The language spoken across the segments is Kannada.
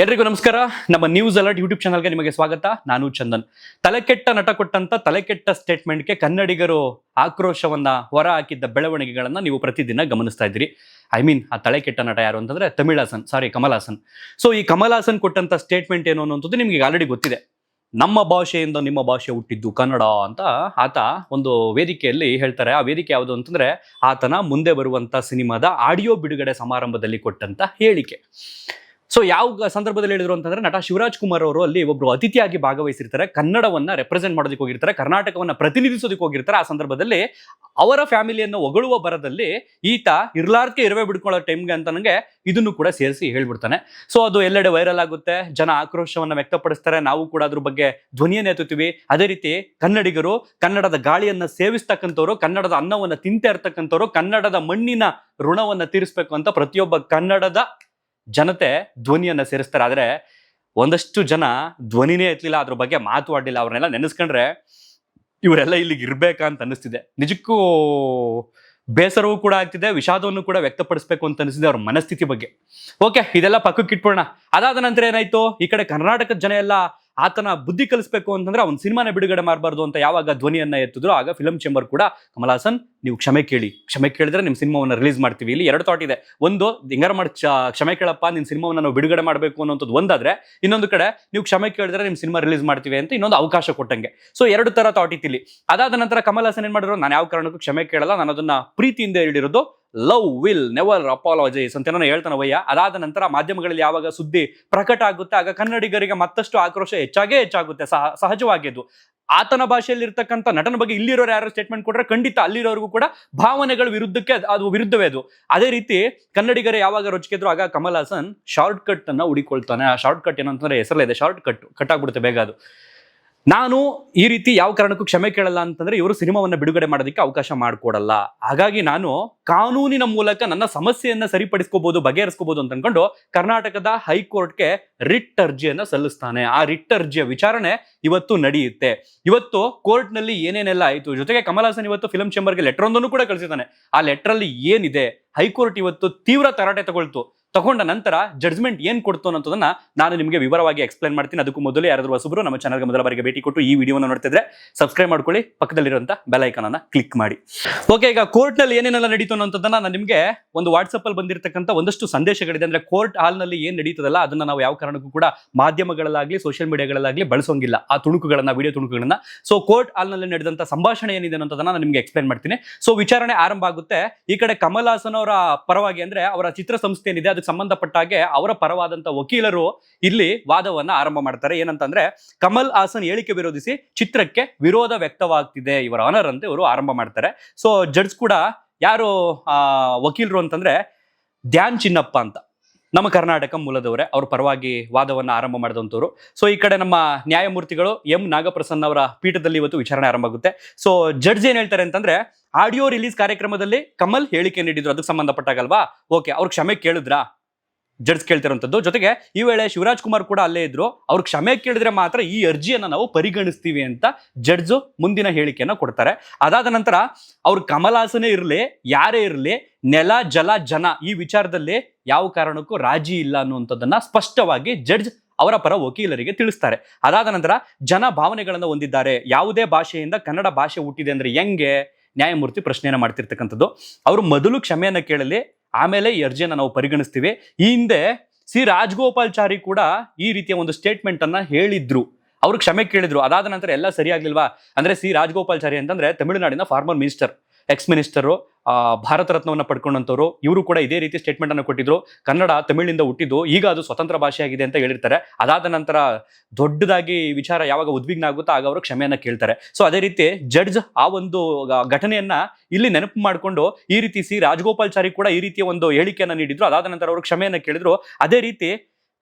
ಎಲ್ರಿಗೂ ನಮಸ್ಕಾರ. ನಮ್ಮ ನ್ಯೂಸ್ ಅಲರ್ಟ್ ಯೂಟ್ಯೂಬ್ ಚಾನಲ್ಗೆ ನಿಮಗೆ ಸ್ವಾಗತ. ನಾನು ಚಂದನ್. ತಲೆಕೆಟ್ಟ ನಟ ಕೊಟ್ಟಂತ ತಲೆಕೆಟ್ಟ ಸ್ಟೇಟ್ಮೆಂಟ್ಗೆ ಕನ್ನಡಿಗರು ಆಕ್ರೋಶವನ್ನ ಹೊರ ಹಾಕಿದ್ದ ಬೆಳವಣಿಗೆಗಳನ್ನ ನೀವು ಪ್ರತಿದಿನ ಗಮನಿಸ್ತಾ ಇದ್ದೀರಿ. ಆ ತಲೆಕೆಟ್ಟ ನಟ ಯಾರು ಅಂತಂದ್ರೆ ಕಮಲ್ ಹಾಸನ್. ಸೊ ಈ ಕಮಲ್ ಹಾಸನ್ ಕೊಟ್ಟಂತ ಸ್ಟೇಟ್ಮೆಂಟ್ ಏನು ಅನ್ನೋದು ನಿಮಗೆ ಆಲ್ರೆಡಿ ಗೊತ್ತಿದೆ. ನಮ್ಮ ಭಾಷೆಯಿಂದ ನಿಮ್ಮ ಭಾಷೆ ಹುಟ್ಟಿದ್ದು ಕನ್ನಡ ಅಂತ ಆತ ಒಂದು ವೇದಿಕೆಯಲ್ಲಿ ಹೇಳ್ತಾರೆ. ಆ ವೇದಿಕೆ ಯಾವುದು ಅಂತಂದ್ರೆ ಆತನ ಮುಂದೆ ಬರುವಂತ ಸಿನಿಮಾದ ಆಡಿಯೋ ಬಿಡುಗಡೆ ಸಮಾರಂಭದಲ್ಲಿ ಕೊಟ್ಟಂತ ಹೇಳಿಕೆ. ಸೊ ಯಾವ ಸಂದರ್ಭದಲ್ಲಿ ಹೇಳಿದ್ರು ಅಂತಂದ್ರೆ, ನಟ ಶಿವರಾಜ್ ಕುಮಾರ್ ಅವರು ಅಲ್ಲಿ ಒಬ್ರು ಅತಿಥಿಯಾಗಿ ಭಾಗವಹಿಸಿರ್ತಾರೆ, ಕನ್ನಡವನ್ನ ರೆಪ್ರೆಸೆಂಟ್ ಮಾಡೋದಕ್ಕೆ ಹೋಗಿರ್ತಾರೆ, ಕರ್ನಾಟಕವನ್ನ ಪ್ರತಿನಿಧಿಸೋದಕ್ಕೆ ಹೋಗಿರ್ತಾರೆ. ಆ ಸಂದರ್ಭದಲ್ಲಿ ಅವರ ಫ್ಯಾಮಿಲಿಯನ್ನು ಹೊಗಳುವ ಬರದಲ್ಲಿ ಈತ ಇರ್ಲಾರ್ಕೆ ಇರವೇ ಬಿಡ್ಕೊಳ್ಳೋ ಟೈಮ್ಗೆ ಅಂತ ನನಗೆ ಇದನ್ನು ಕೂಡ ಸೇರಿಸಿ ಹೇಳ್ಬಿಡ್ತಾನೆ. ಸೊ ಅದು ಎಲ್ಲೆಡೆ ವೈರಲ್ ಆಗುತ್ತೆ, ಜನ ಆಕ್ರೋಶವನ್ನ ವ್ಯಕ್ತಪಡಿಸ್ತಾರೆ, ನಾವು ಕೂಡ ಅದ್ರ ಬಗ್ಗೆ ಧ್ವನಿಯನ್ನು ಎತ್ತುತ್ತೀವಿ. ಅದೇ ರೀತಿ ಕನ್ನಡಿಗರು, ಕನ್ನಡದ ಗಾಳಿಯನ್ನ ಸೇವಿಸ್ತಕ್ಕಂಥವ್ರು, ಕನ್ನಡದ ಅನ್ನವನ್ನ ತಿಂತಾ ಇರ್ತಕ್ಕಂಥವ್ರು, ಕನ್ನಡದ ಮಣ್ಣಿನ ಋಣವನ್ನ ತೀರಿಸಬೇಕು ಅಂತ ಪ್ರತಿಯೊಬ್ಬ ಕನ್ನಡದ ಜನತೆ ಧ್ವನಿಯನ್ನ ಸೇರಿಸ್ತಾರೆ. ಆದ್ರೆ ಒಂದಷ್ಟು ಜನ ಧ್ವನಿನೇ ಎತ್ತಲಿಲ್ಲ, ಅದ್ರ ಬಗ್ಗೆ ಮಾತಾಡಲಿಲ್ಲ. ಅವ್ರನ್ನೆಲ್ಲ ನೆನೆಸ್ಕೊಂಡ್ರೆ ಇವರೆಲ್ಲ ಇಲ್ಲಿಗೆ ಇರ್ಬೇಕಾ ಅಂತ ಅನಿಸ್ತಿದೆ. ನಿಜಕ್ಕೂ ಬೇಸರವೂ ಕೂಡ ಆಗ್ತಿದೆ, ವಿಷಾದವನ್ನು ಕೂಡ ವ್ಯಕ್ತಪಡಿಸ್ಬೇಕು ಅಂತ ಅನಿಸಿದೆ ಅವ್ರ ಮನಸ್ಥಿತಿ ಬಗ್ಗೆ. ಓಕೆ, ಇದೆಲ್ಲ ಪಕ್ಕಕ್ಕೆ ಇಟ್ಬಿಡೋಣ. ಅದಾದ ನಂತರ ಏನಾಯ್ತು, ಈ ಕಡೆ ಕರ್ನಾಟಕದ ಜನ ಎಲ್ಲ ಆತನ ಬುದ್ಧಿ ಕಲಿಸ್ಬೇಕು ಅಂತಂದ್ರೆ ಅವ್ನ ಸಿನಿಮಾನ ಬಿಡುಗಡೆ ಮಾಡಬಾರ್ದು ಅಂತ ಯಾವಾಗ ಧ್ವನಿಯನ್ನ ಎತ್ತಿದ್ರು, ಆಗ ಫಿಲಂ ಚೇಂಬರ್ ಕೂಡ ಕಮಲ್ ಹಾಸನ್ ನೀವು ಕ್ಷಮೆ ಕೇಳಿದ್ರೆ ನಿಮ್ಮ ಸಿನಿಮಾವನ್ನ ರಿಲೀಸ್ ಮಾಡ್ತೀವಿ. ಇಲ್ಲಿ ಎರಡು ಥಾಟ್ ಇದೆ. ಒಂದು, ಹಿಂಗಾರ ಮಾಡಿ ಕ್ಷಮೆ ಕೇಳಪ್ಪ, ನಿನ್ನ ಸಿನಿಮಾವನ್ನ ನಾವು ಬಿಡುಗಡೆ ಮಾಡಬೇಕು ಅನ್ನೋಂಥದ್ದು ಒಂದಾದ್ರೆ, ಇನ್ನೊಂದು ಕಡೆ ನೀವು ಕ್ಷಮೆ ಕೇಳಿದ್ರೆ ನಿಮ್ಮ ಸಿನಿಮಾ ರಿಲೀಸ್ ಮಾಡ್ತೀವಿ ಅಂತ ಇನ್ನೊಂದು ಅವಕಾಶ ಕೊಟ್ಟಂಗೆ. ಸೊ ಎರಡು ತರ ಥಾಟ್ ಇತ್ತಿಲ್ಲಿ. ಅದಾದ ನಂತರ ಕಮಲ್ ಹಾಸನ್ ಏನ್ ಮಾಡಿದ್ರು, ನಾನು ಯಾವ ಕಾರಣಕ್ಕೂ ಕ್ಷಮೆ ಕೇಳಲ್ಲ, ನಾನು ಅದನ್ನ ಪ್ರೀತಿಯಿಂದ ಹೇಳಿರೋದು, ಲವ್ ವಿಲ್ ನೆವರ್ ಅಪಾಲಜೈಸ್ ಅಂತ ನಾನು ಹೇಳ್ತಾನೆ ವಯ್ಯ. ಅದಾದ ನಂತರ ಮಾಧ್ಯಮಗಳಲ್ಲಿ ಯಾವಾಗ ಸುದ್ದಿ ಪ್ರಕಟ ಆಗುತ್ತೆ, ಆಗ ಕನ್ನಡಿಗರಿಗೆ ಮತ್ತಷ್ಟು ಆಕ್ರೋಶ ಹೆಚ್ಚಾಗುತ್ತೆ. ಸಹಜವಾಗಿದ್ದು ಆತನ ಭಾಷೆಯಲ್ಲಿ ಇರ್ತಕ್ಕಂಥ ನಟನ ಬಗ್ಗೆ ಇಲ್ಲಿರೋರು ಯಾರು ಸ್ಟೇಟ್ಮೆಂಟ್ ಕೊಟ್ರೆ ಖಂಡಿತ ಅಲ್ಲಿರೋರ್ಗೂ ಕೂಡ ಭಾವನೆಗಳ ವಿರುದ್ಧಕ್ಕೆ ಅದು ವಿರುದ್ಧವೇ ಅದು. ಅದೇ ರೀತಿ ಕನ್ನಡಿಗರು ಯಾವಾಗ ರೊಚ್ಚಿದ್ರು, ಆಗ ಕಮಲ್ ಹಾಸನ್ ಶಾರ್ಟ್ ಕಟ್ ಅನ್ನ ಹುಡಿಕೊಳ್ತಾನೆ. ಆ ಶಾರ್ಟ್ ಕಟ್ ಏನಂತಂದ್ರೆ ಹೆಸರಲ್ಲೇ ಇದೆ, ಶಾರ್ಟ್ ಕಟ್ ಆಗ್ಬಿಡುತ್ತೆ ಬೇಗ ಅದು. ನಾನು ಈ ರೀತಿ ಯಾವ ಕಾರಣಕ್ಕೂ ಕ್ಷಮೆ ಕೇಳಲ್ಲ ಅಂತಂದ್ರೆ ಇವರು ಸಿನಿಮಾವನ್ನ ಬಿಡುಗಡೆ ಮಾಡೋದಕ್ಕೆ ಅವಕಾಶ ಮಾಡಿಕೊಡಲ್ಲ. ಹಾಗಾಗಿ ನಾನು ಕಾನೂನಿನ ಮೂಲಕ ನನ್ನ ಸಮಸ್ಯೆಯನ್ನ ಸರಿಪಡಿಸ್ಕೋಬಹುದು, ಬಗೆಹರಿಸ್ಕೋಬಹುದು ಅಂತ ಅನ್ಕೊಂಡು ಕರ್ನಾಟಕದ ಹೈಕೋರ್ಟ್ಗೆ ರಿಟ್ ಅರ್ಜಿಯನ್ನ ಸಲ್ಲಿಸ್ತಾನೆ. ಆ ರಿಟ್ ಅರ್ಜಿಯ ವಿಚಾರಣೆ ಇವತ್ತು ನಡೆಯುತ್ತೆ. ಇವತ್ತು ಕೋರ್ಟ್ ನಲ್ಲಿ ಏನೇನೆಲ್ಲ ಆಯ್ತು, ಜೊತೆಗೆ ಕಮಲ್ ಹಾಸನ್ ಇವತ್ತು ಫಿಲಂ ಚೇಂಬರ್ಗೆ ಲೆಟರ್ ಒಂದನ್ನು ಕೂಡ ಕಳಿಸಿದ್ದಾನೆ. ಆ ಲೆಟರ್ ಅಲ್ಲಿ ಏನಿದೆ, ಹೈಕೋರ್ಟ್ ಇವತ್ತು ತೀವ್ರ ತರಾಟೆ ತಗೊಂಡ ನಂತರ ಜಡ್ಜ್ಮೆಂಟ್ ಏನ್ ಕೊಡ್ತು ಅನ್ನೋದನ್ನ ನಾನು ನಿಮಗೆ ವಿವರವಾಗಿ ಎಕ್ಸ್ಪ್ಲೈನ್ ಮಾಡ್ತೀನಿ. ಅದಕ್ಕೂ ಮೊದಲು ಯಾರಾದರೂ ಹೊಸಬರು ನಮ್ಮ ಚಾನಲ್ಗೆ ಮೊದಲ ಬಾರಿಗೆ ಭೇಟಿ ಕೊಟ್ಟು ಈ ವಿಡಿಯೋನ ನೋಡ್ತಿದ್ರೆ ಸಬ್ಸ್ಕ್ರೈಬ್ ಮಾಡ್ಕೊಳ್ಳಿ, ಪಕ್ಕದಲ್ಲಿರುವಂತ ಬೆಲ್ ಐಕಾನ್ ಅನ್ನ ಕ್ಲಿಕ್ ಮಾಡಿ. ಓಕೆ, ಈಗ ಕೋರ್ಟ್ ನಲ್ಲಿ ಏನೇನೆಲ್ಲ ನಡೀತು ಅನ್ನೋದನ್ನ ನಾನು ನಿಮಗೆ ಒಂದು ವಾಟ್ಸ್ಆಪ್ ಅಲ್ಲಿ ಬಂದಿರತಕ್ಕಂಥ ಒಂದಷ್ಟು ಸಂದೇಶಗಳಿದೆ. ಅಂದ್ರೆ ಕೋರ್ಟ್ ಹಾಲ್ ನಲ್ಲಿ ಏನ್ ನಡೀತದಲ್ಲ ಅದನ್ನ ನಾವು ಯಾವ ಕಾರಣಕ್ಕೂ ಕೂಡ ಮಾಧ್ಯಮಗಳಲ್ಲಾಗ್ಲಿ ಸೋಷಿಯಲ್ ಮೀಡಿಯಾಗಳಲ್ಲಾಗ್ಲಿ ಬಳಸೋಂಗಿಲ್ಲ, ಆ ತುಣುಕುಗಳನ್ನ, ವಿಡಿಯೋ ತುಣುಕುಗಳನ್ನ. ಸೊ ಕೋರ್ಟ್ ಹಾಲ್ ನಲ್ಲಿ ನಡೆದಂತ ಸಂಭಾಷಣೆ ಏನಿದೆ ಅನ್ನೋದನ್ನ ನಾನು ನಿಮಗೆ ಎಕ್ಸ್ಪ್ಲೈನ್ ಮಾಡ್ತೀನಿ. ಸೊ ವಿಚಾರಣೆ ಆರಂಭ ಆಗುತ್ತೆ. ಈ ಕಡೆ ಕಮಲ್ ಹಾಸನ್ ಅವರ ಪರವಾಗಿ, ಅಂದ್ರೆ ಅವರ ಚಿತ್ರಸಂಸ್ಥೆ ಏನಿದೆ ಅದಕ್ಕೆ ಸಂಬಂಧಪಟ್ಟ ಹಾಗೆ ಅವರ ಪರವಾದಂತ ವಕೀಲರು ಇಲ್ಲಿ ವಾದವನ್ನ ಆರಂಭ ಮಾಡ್ತಾರೆ. ಏನಂತಂದ್ರೆ, ಕಮಲ್ ಹಾಸನ್ ಹೇಳಿಕೆ ವಿರೋಧಿಸಿ ಚಿತ್ರಕ್ಕೆ ವಿರೋಧ ವ್ಯಕ್ತವಾಗ್ತಿದೆ ಇವರ ಆನರ್ ಅಂತ ಇವರು ಆರಂಭ ಮಾಡ್ತಾರೆ. ಸೊ ಜಡ್ಜ್ ಕೂಡ ಯಾರು ವಕೀಲರು ಅಂತಂದ್ರೆ ಧ್ಯಾನ್ ಚಿನ್ನಪ್ಪ ಅಂತ, ನಮ್ಮ ಕರ್ನಾಟಕ ಮೂಲದವರೇ, ಅವ್ರ ಪರವಾಗಿ ವಾದವನ್ನ ಆರಂಭ ಮಾಡಿದಂಥವ್ರು. ಸೊ ಈ ಕಡೆ ನಮ್ಮ ನ್ಯಾಯಮೂರ್ತಿಗಳು ಎಂ ನಾಗಪ್ರಸನ್ನ ಅವರ ಪೀಠದಲ್ಲಿ ಇವತ್ತು ವಿಚಾರಣೆ ಆರಂಭ ಆಗುತ್ತೆ. ಸೊ ಜಡ್ಜ್ ಏನ್ ಹೇಳ್ತಾರೆ ಅಂತಂದ್ರೆ, ಆಡಿಯೋ ರಿಲೀಸ್ ಕಾರ್ಯಕ್ರಮದಲ್ಲಿ ಕಮಲ್ ಹೇಳಿಕೆ ನೀಡಿದ್ರು, ಅದಕ್ಕೆ ಸಂಬಂಧಪಟ್ಟಾಗಲ್ವಾ, ಓಕೆ, ಅವ್ರು ಕ್ಷಮೆ ಕೇಳಿದ್ರಾ, ಜಡ್ಜ್ ಕೇಳ್ತಿರೋಂಥದ್ದು. ಜೊತೆಗೆ ಈ ವೇಳೆ ಶಿವರಾಜ್ ಕುಮಾರ್ ಕೂಡ ಅಲ್ಲೇ ಇದ್ರು. ಅವ್ರು ಕ್ಷಮೆ ಕೇಳಿದ್ರೆ ಮಾತ್ರ ಈ ಅರ್ಜಿಯನ್ನ ನಾವು ಪರಿಗಣಿಸ್ತೀವಿ ಅಂತ ಜಡ್ಜ್ ಮುಂದಿನ ಹೇಳಿಕೆಯನ್ನ ಕೊಡ್ತಾರೆ. ಅದಾದ ನಂತರ ಅವ್ರು ಕಮಲ್ ಹಾಸನೇ ಇರಲಿ, ಯಾರೇ ಇರಲಿ, ನೆಲ ಜಲ ಜನ ಈ ವಿಚಾರದಲ್ಲಿ ಯಾವ ಕಾರಣಕ್ಕೂ ರಾಜಿ ಇಲ್ಲ ಅನ್ನುವಂಥದ್ದನ್ನ ಸ್ಪಷ್ಟವಾಗಿ ಜಡ್ಜ್ ಅವರ ಪರ ವಕೀಲರಿಗೆ ತಿಳಿಸ್ತಾರೆ. ಅದಾದ ನಂತರ ಜನ ಭಾವನೆಗಳನ್ನ ಹೊಂದಿದ್ದಾರೆ, ಯಾವುದೇ ಭಾಷೆಯಿಂದ ಕನ್ನಡ ಭಾಷೆ ಹುಟ್ಟಿದೆ ಅಂದ್ರೆ ಹೆಂಗೆ, ನ್ಯಾಯಮೂರ್ತಿ ಪ್ರಶ್ನೆಯನ್ನ ಮಾಡ್ತಿರ್ತಕ್ಕಂಥದ್ದು. ಅವರು ಮೊದಲು ಕ್ಷಮೆಯನ್ನ ಕೇಳಲಿ, ಆಮೇಲೆ ಈ ಅರ್ಜಿಯನ್ನ ನಾವು ಪರಿಗಣಿಸ್ತೀವಿ. ಈ ಹಿಂದೆ ಸಿ ರಾಜಗೋಪಾಲ್ಚಾರಿ ಕೂಡ ಈ ರೀತಿಯ ಒಂದು ಸ್ಟೇಟ್ಮೆಂಟ್ ಅನ್ನ ಹೇಳಿದ್ರು, ಅವರು ಕ್ಷಮೆ ಕೇಳಿದ್ರು. ಅದಾದ ನಂತರ ಎಲ್ಲ ಸರಿಯಾಗ್ಲಿಲ್ವಾ ಅಂದ್ರೆ, ಸಿ ರಾಜಗೋಪಾಲ್ಚಾರಿ ಅಂತಂದ್ರೆ ತಮಿಳುನಾಡಿನ ಫಾರ್ಮರ್ ಮಿನಿಸ್ಟರ್, ಎಕ್ಸ್ ಮಿನಿಸ್ಟರು, ಭಾರತ ರತ್ನವನ್ನ ಪಡ್ಕೊಂಡಂತವ್ರು. ಇವರು ಕೂಡ ಇದೇ ರೀತಿ ಸ್ಟೇಟ್ಮೆಂಟ್ ಅನ್ನು ಕೊಟ್ಟಿದ್ರು. ಕನ್ನಡ ತಮಿಳಿನಿಂದ ಹುಟ್ಟಿದ್ದು, ಈಗ ಅದು ಸ್ವತಂತ್ರ ಭಾಷೆಯಾಗಿದೆ ಅಂತ ಹೇಳಿರ್ತಾರೆ. ಅದಾದ ನಂತರ ದೊಡ್ಡದಾಗಿ ವಿಚಾರ ಯಾವಾಗ ಉದ್ವಿಗ್ನ ಆಗುತ್ತೋ ಆಗ ಅವರು ಕ್ಷಮೆಯನ್ನ ಕೇಳ್ತಾರೆ. ಸೊ ಅದೇ ರೀತಿ ಜಡ್ಜ್ ಆ ಒಂದು ಘಟನೆಯನ್ನ ಇಲ್ಲಿ ನೆನಪು ಮಾಡಿಕೊಂಡು ಈ ರೀತಿ ಸಿ ರಾಜಗೋಪಾಲ್ಚಾರಿ ಕೂಡ ಈ ರೀತಿಯ ಒಂದು ಹೇಳಿಕೆಯನ್ನ ನೀಡಿದ್ರು. ಅದಾದ ನಂತರ ಅವರು ಕ್ಷಮೆಯನ್ನ ಕೇಳಿದ್ರು. ಅದೇ ರೀತಿ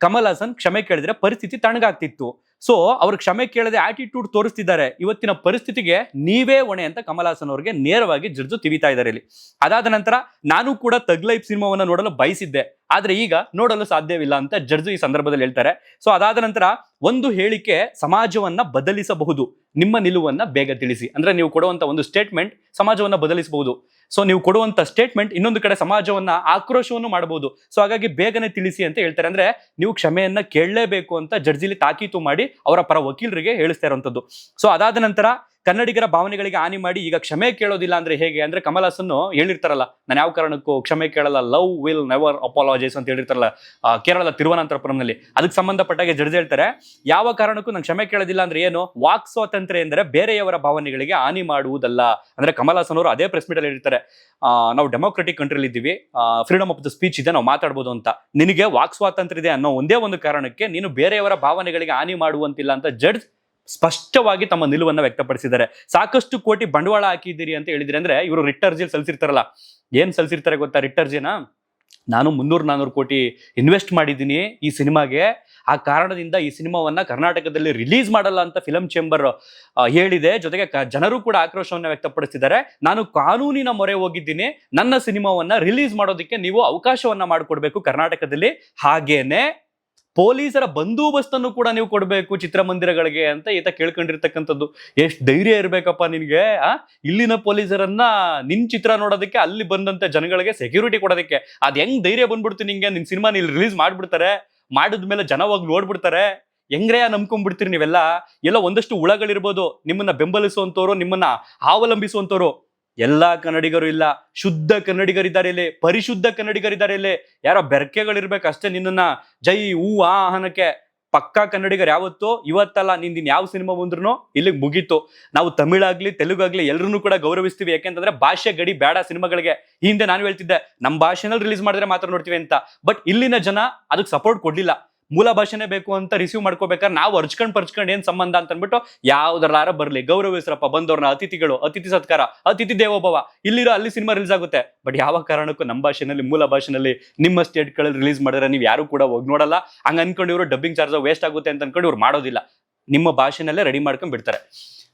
ಕಮಲ್ ಹಾಸನ್ ಕ್ಷಮೆ ಕೇಳಿದ್ರೆ ಪರಿಸ್ಥಿತಿ ತಣ್ಣಗಾಗ್ತಿತ್ತು. ಸೊ ಅವ್ರು ಕ್ಷಮೆ ಕೇಳದೆ ಆಟಿಟ್ಯೂಡ್ ತೋರಿಸ್ತಿದ್ದಾರೆ. ಇವತ್ತಿನ ಪರಿಸ್ಥಿತಿಗೆ ನೀವೇ ಹೊಣೆ ಅಂತ ಕಮಲ್ ಹಾಸನ್ ಅವರಿಗೆ ನೇರವಾಗಿ ಜಡ್ಜು ತಿವಿತಾ ಇದ್ದಾರೆ ಇಲ್ಲಿ. ಅದಾದ ನಂತರ ನಾನು ಕೂಡ ತಗ್ ಲೈಫ್ ಸಿನಿಮಾವನ್ನ ನೋಡಲು ಬಯಸಿದ್ದೆ, ಆದ್ರೆ ಈಗ ನೋಡಲು ಸಾಧ್ಯವಿಲ್ಲ ಅಂತ ಜಡ್ಜು ಈ ಸಂದರ್ಭದಲ್ಲಿ ಹೇಳ್ತಾರೆ. ಸೊ ಅದಾದ ನಂತರ ಒಂದು ಹೇಳಿಕೆ ಸಮಾಜವನ್ನ ಬದಲಿಸಬಹುದು, ನಿಮ್ಮ ನಿಲುವನ್ನ ಬೇಗ ತಿಳಿಸಿ. ಅಂದ್ರೆ ನೀವು ಕೊಡುವಂತ ಒಂದು ಸ್ಟೇಟ್ಮೆಂಟ್ ಸಮಾಜವನ್ನ ಬದಲಿಸಬಹುದು. ಸೊ ನೀವು ಕೊಡುವಂತ ಸ್ಟೇಟ್ಮೆಂಟ್ ಇನ್ನೊಂದು ಕಡೆ ಸಮಾಜವನ್ನ ಆಕ್ರೋಶವನ್ನು ಮಾಡಬಹುದು. ಸೊ ಹಾಗಾಗಿ ಬೇಗನೆ ತಿಳಿಸಿ ಅಂತ ಹೇಳ್ತಾರೆ. ಅಂದ್ರೆ ನೀವು ಕ್ಷಮೆಯನ್ನ ಕೇಳಲೇಬೇಕು ಅಂತ ಜಡ್ಜಿಲಿ ತಾಕೀತು ಮಾಡಿ ಅವರ ಪರ ವಕೀಲರಿಗೆ ಹೇಳಿಸ್ತಾ ಇರುವಂತದ್ದು. ಸೊ ಅದಾದ ನಂತರ ಕನ್ನಡಿಗರ ಭಾವನೆಗಳಿಗೆ ಹಾನಿ ಮಾಡಿ ಈಗ ಕ್ಷಮೆ ಕೇಳೋದಿಲ್ಲ ಅಂದ್ರೆ ಹೇಗೆ ಅಂದ್ರೆ ಕಮಲ್ ಹಾಸನ್ ಹೇಳಿರ್ತಾರಲ್ಲ, ನಾನು ಯಾವ ಕಾರಣಕ್ಕೂ ಕ್ಷಮೆ ಕೇಳಲ್ಲ, ಲವ್ ವಿಲ್ ನೆವರ್ ಅಪಾಲಜೈಸ್ ಅಂತ ಹೇಳಿರ್ತಾರಲ್ಲ ಕೇರಳದ ತಿರುವನಂತಪುರಂನಲ್ಲಿ. ಅದಕ್ಕೆ ಸಂಬಂಧಪಟ್ಟಾಗೆ ಜಡ್ಜ್ ಹೇಳ್ತಾರೆ, ಯಾವ ಕಾರಣಕ್ಕೂ ನಾನು ಕ್ಷಮೆ ಕೇಳೋದಿಲ್ಲ ಅಂದ್ರೆ ಏನು, ವಾಕ್ ಸ್ವಾತಂತ್ರ್ಯ ಎಂದರೆ ಬೇರೆಯವರ ಭಾವನೆಗಳಿಗೆ ಹಾನಿ ಮಾಡುವುದಲ್ಲ. ಅಂದ್ರೆ ಕಮಲ್ ಹಾಸನ್ ಅವರು ಅದೇ ಪ್ರೆಸ್ ಮೀಟ್ ಅಲ್ಲಿ ಹೇಳ್ತಾರೆ, ನಾವು ಡೆಮೋಕ್ರೆಟಿಕ್ ಕಂಟ್ರಿಲಿ ಇದ್ದೀವಿ, ಫ್ರೀಡಮ್ ಆಫ್ ದ ಸ್ಪೀಚ್ ಇದೆ, ನಾವು ಮಾತಾಡ್ಬೋದು ಅಂತ. ನಿನಗೆ ವಾಕ್ ಸ್ವಾತಂತ್ರ್ಯ ಇದೆ ಅನ್ನೋ ಒಂದೇ ಒಂದು ಕಾರಣಕ್ಕೆ ನೀನು ಬೇರೆಯವರ ಭಾವನೆಗಳಿಗೆ ಹಾನಿ ಮಾಡುವಂತಿಲ್ಲ ಅಂತ ಜಡ್ಜ್ ಸ್ಪಷ್ಟವಾಗಿ ತಮ್ಮ ನಿಲುವನ್ನ ವ್ಯಕ್ತಪಡಿಸಿದ್ದಾರೆ. ಸಾಕಷ್ಟು ಕೋಟಿ ಬಂಡವಾಳ ಹಾಕಿದ್ದೀರಿ ಅಂತ ಹೇಳಿದ್ರೆ ಅಂದ್ರೆ ಇವರು ರಿಟ್ ಅರ್ಜಿಯಲ್ಲಿ ಸಲ್ಲಿಸಿರ್ತಾರಲ್ಲ, ಏನ್ ಸಲ್ಲಿಸಿರ್ತಾರೆ ಗೊತ್ತಾ ರಿಟ್ ಅರ್ಜಿನ, ನಾನು 300-400 ಕೋಟಿ ಇನ್ವೆಸ್ಟ್ ಮಾಡಿದ್ದೀನಿ ಈ ಸಿನಿಮಾಗೆ, ಆ ಕಾರಣದಿಂದ ಈ ಸಿನಿಮಾವನ್ನ ಕರ್ನಾಟಕದಲ್ಲಿ ರಿಲೀಸ್ ಮಾಡಲ್ಲ ಅಂತ ಫಿಲಂ ಚೇಂಬರ್ ಹೇಳಿದೆ. ಜೊತೆಗೆ ಜನರು ಕೂಡ ಆಕ್ರೋಶವನ್ನ ವ್ಯಕ್ತಪಡಿಸಿದ್ದಾರೆ. ನಾನು ಕಾನೂನಿನ ಮೊರೆ ಹೋಗಿದ್ದೀನಿ, ನನ್ನ ಸಿನಿಮಾವನ್ನ ರಿಲೀಸ್ ಮಾಡೋದಕ್ಕೆ ನೀವು ಅವಕಾಶವನ್ನ ಮಾಡಿಕೊಡ್ಬೇಕು ಕರ್ನಾಟಕದಲ್ಲಿ, ಹಾಗೇನೆ ಪೊಲೀಸರ ಬಂದೋಬಸ್ತನ್ನು ಕೂಡ ನೀವು ಕೊಡಬೇಕು ಚಿತ್ರಮಂದಿರಗಳಿಗೆ ಅಂತ ಈತ ಕೇಳ್ಕೊಂಡಿರ್ತಕ್ಕಂಥದ್ದು. ಎಷ್ಟು ಧೈರ್ಯ ಇರ್ಬೇಕಪ್ಪ ನಿನ್ಗೆ, ಇಲ್ಲಿನ ಪೊಲೀಸರನ್ನ ನಿನ್ ಚಿತ್ರ ನೋಡೋದಕ್ಕೆ ಅಲ್ಲಿ ಬಂದಂತ ಜನಗಳಿಗೆ ಸೆಕ್ಯೂರಿಟಿ ಕೊಡೋದಕ್ಕೆ. ಅದ್ ಹೆಂಗ್ ಧೈರ್ಯ ಬಂದ್ಬಿಡ್ತು ನಿಂಗೆ, ನಿನ್ ಸಿನಿಮಾ ಇಲ್ಲಿ ರಿಲೀಸ್ ಮಾಡ್ಬಿಡ್ತಾರೆ, ಮಾಡಿದ್ಮೇಲೆ ಜನ ಹೋಗಿ ನೋಡ್ಬಿಡ್ತಾರೆ, ಹೆಂಗ್ರೇ ನಂಬ್ಕೊಂಡ್ಬಿಡ್ತೀರಿ ನೀವೆಲ್ಲ. ಎಲ್ಲ ಒಂದಷ್ಟು ಹುಳಗಳಿರ್ಬೋದು ನಿಮ್ಮನ್ನ ಬೆಂಬಲಿಸುವಂತವ್ರು, ನಿಮ್ಮನ್ನ ಅವಲಂಬಿಸುವಂತವ್ರು. ಎಲ್ಲಾ ಕನ್ನಡಿಗರು ಇಲ್ಲ, ಶುದ್ಧ ಕನ್ನಡಿಗರಿದ್ದಾರೆ ಇಲ್ಲಿ, ಪರಿಶುದ್ಧ ಕನ್ನಡಿಗರಿದ್ದಾರೆ ಇಲ್ಲಿ. ಯಾರೋ ಬೆರಕೆಗಳಿರ್ಬೇಕು ಅಷ್ಟೇ ನಿನ್ನನ್ನ ಜೈ ಹೂ ಆಹನಕ್ಕೆ. ಪಕ್ಕಾ ಕನ್ನಡಿಗರು ಯಾವತ್ತು ಇವತ್ತಲ್ಲ, ನಿಂದಿನ್ ಯಾವ ಸಿನಿಮಾ ಬಂದ್ರು ಇಲ್ಲಿಗೆ ಮುಗೀತು. ನಾವು ತಮಿಳಾಗ್ಲಿ ತೆಲುಗಾಗ್ಲಿ ಎಲ್ಲರನ್ನೂ ಕೂಡ ಗೌರವಿಸ್ತೀವಿ, ಯಾಕೆಂತಂದ್ರೆ ಭಾಷೆ ಗಡಿ ಬೇಡ ಸಿನಿಮಾಗಳಿಗೆ. ಹಿಂದೆ ನಾನು ಹೇಳ್ತಿದ್ದೆ ನಮ್ಮ ಭಾಷೆನಲ್ಲಿ ರಿಲೀಸ್ ಮಾಡಿದ್ರೆ ಮಾತ್ರ ನೋಡ್ತೀವಿ ಅಂತ, ಬಟ್ ಇಲ್ಲಿನ ಜನ ಅದಕ್ಕೆ ಸಪೋರ್ಟ್ ಕೊಡ್ಲಿಲ್ಲ. ಮೂಲ ಭಾಷೆನೇ ಬೇಕು ಅಂತ ರಿಸೀವ್ ಮಾಡ್ಕೋಬೇಕಾದ್ರೆ ನಾವು ಪರ್ಚ್ಕೊಂಡು ಏನ್ ಸಂಬಂಧ ಅಂತ ಅಂದ್ಬಿಟ್ಟು ಯಾವ್ದಾರ ಬರ್ಲಿ ಗೌರವಿಸ್ರಪ್ಪ ಬಂದವ್ರನ್ನ, ಅತಿಥಿಗಳು, ಅತಿಥಿ ಸತ್ಕಾರ, ಅತಿಥಿ ದೇವೋಭವ, ಇಲ್ಲಿರೋ ಅಲ್ಲಿ ಸಿನಿಮಾ ರಿಲೀಸ್ ಆಗುತ್ತೆ. ಬಟ್ ಯಾವ ಕಾರಣಕ್ಕೂ ನಮ್ಮ ಭಾಷೆನಲ್ಲಿ ಮೂಲ ಭಾಷೆನಲ್ಲಿ ನಿಮ್ಮ ಸ್ಟೇಟ್ಗಳಲ್ಲಿ ರಿಲೀಸ್ ಮಾಡಿದ್ರೆ ನೀವು ಯಾರು ಕೂಡ ಹೋಗಿ ನೋಡಲ್ಲ. ಹಂಗ ಅನ್ಕೊಂಡು ಇವರು ಡಬ್ಬಿಂಗ್ ಚಾರ್ಜ್ ವೇಸ್ಟ್ ಆಗುತ್ತೆ ಅಂತ ಅನ್ಕೊಂಡು ಇವ್ರು ಮಾಡೋದಿಲ್ಲ, ನಿಮ್ಮ ಭಾಷೆನಲ್ಲೇ ರೆಡಿ ಮಾಡ್ಕೊಂಡ್ ಬಿಡ್ತಾರೆ.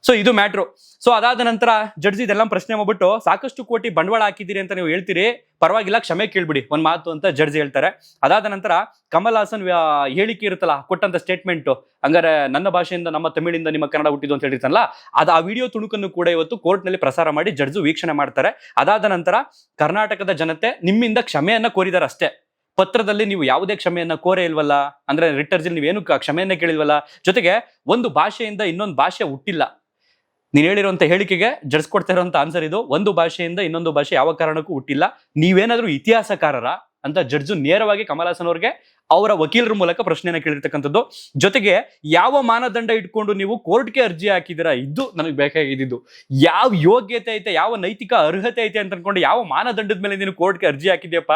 ಸೊ ಇದು ಮ್ಯಾಟ್ರು. ಸೊ ಅದಾದ ನಂತರ ಜಡ್ಜ್ ಇದೆಲ್ಲ ಪ್ರಶ್ನೆ ಮಾಡ್ಬಿಟ್ಟು, ಸಾಕಷ್ಟು ಕೋಟಿ ಬಂಡವಾಳ ಹಾಕಿದ್ದೀರಿ ಅಂತ ನೀವು ಹೇಳ್ತೀರಿ, ಪರವಾಗಿಲ್ಲ ಕ್ಷಮೆ ಕೇಳ್ಬಿಡಿ ಒಂದು ಮಾತು ಅಂತ ಜಡ್ಜ್ ಹೇಳ್ತಾರೆ. ಅದಾದ ನಂತರ ಕಮಲ್ ಹಾಸನ್ ಹೇಳಿಕೆ ಇರುತ್ತಲ್ಲ, ಕೊಟ್ಟಂತ ಸ್ಟೇಟ್ಮೆಂಟ್, ಹಂಗಾರೆ ನನ್ನ ಭಾಷೆಯಿಂದ ನಮ್ಮ ತಮಿಳಿಂದ ನಿಮ್ಮ ಕನ್ನಡ ಹುಟ್ಟಿದ್ದು ಅಂತ ಹೇಳಿರ್ತಾನಲ್ಲ, ಅದು ಆ ವಿಡಿಯೋ ತುಣುಕನ್ನು ಕೂಡ ಇವತ್ತು ಕೋರ್ಟ್ ನಲ್ಲಿ ಪ್ರಸಾರ ಮಾಡಿ ಜಡ್ಜ್ ವೀಕ್ಷಣೆ ಮಾಡ್ತಾರೆ. ಅದಾದ ನಂತರ ಕರ್ನಾಟಕದ ಜನತೆ ನಿಮ್ಮಿಂದ ಕ್ಷಮೆಯನ್ನ ಕೋರಿದಾರೆ ಅಷ್ಟೇ, ಪತ್ರದಲ್ಲಿ ನೀವು ಯಾವುದೇ ಕ್ಷಮೆಯನ್ನ ಕೋರೇ ಇಲ್ವಲ್ಲ, ಅಂದ್ರೆ ರಿಟ್ ಅರ್ಜಿಯಲ್ಲಿ ನೀವೇನು ಕ್ಷಮೆಯನ್ನ ಕೇಳಿಲ್ವಲ್ಲ. ಜೊತೆಗೆ ಒಂದು ಭಾಷೆಯಿಂದ ಇನ್ನೊಂದು ಭಾಷೆ ಹುಟ್ಟಿಲ್ಲ. ನೀನು ಹೇಳಿರುವಂತ ಹೇಳಿಕೆಗೆ ಜಡ್ಜ್ ಕೊಡ್ತಾ ಇರುವಂತ ಆನ್ಸರ್ ಇದು, ಒಂದು ಭಾಷೆಯಿಂದ ಇನ್ನೊಂದು ಭಾಷೆ ಯಾವ ಕಾರಣಕ್ಕೂ ಹುಟ್ಟಿಲ್ಲ, ನೀವೇನಾದ್ರೂ ಇತಿಹಾಸಕಾರರ ಅಂತ ಜಡ್ಜು ನೇರವಾಗಿ ಕಮಲ್ ಹಾಸನ್ ಅವ್ರಿಗೆ ಅವರ ವಕೀಲರ ಮೂಲಕ ಪ್ರಶ್ನೆಯನ್ನ ಕೇಳಿರ್ತಕ್ಕಂಥದ್ದು. ಜೊತೆಗೆ ಯಾವ ಮಾನದಂಡ ಇಟ್ಕೊಂಡು ನೀವು ಕೋರ್ಟ್ಗೆ ಅರ್ಜಿ ಹಾಕಿದಿರಾ, ಇದು ನನಗೆ ಬೇಕಾಗಿದ್ದು. ಯಾವ ಯೋಗ್ಯತೆ ಐತೆ, ಯಾವ ನೈತಿಕ ಅರ್ಹತೆ ಐತೆ ಅಂತ ಅನ್ಕೊಂಡು ಯಾವ ಮಾನದಂಡದ ಮೇಲೆ ನೀನು ಕೋರ್ಟ್ಗೆ ಅರ್ಜಿ ಹಾಕಿದ್ಯಪ್ಪ.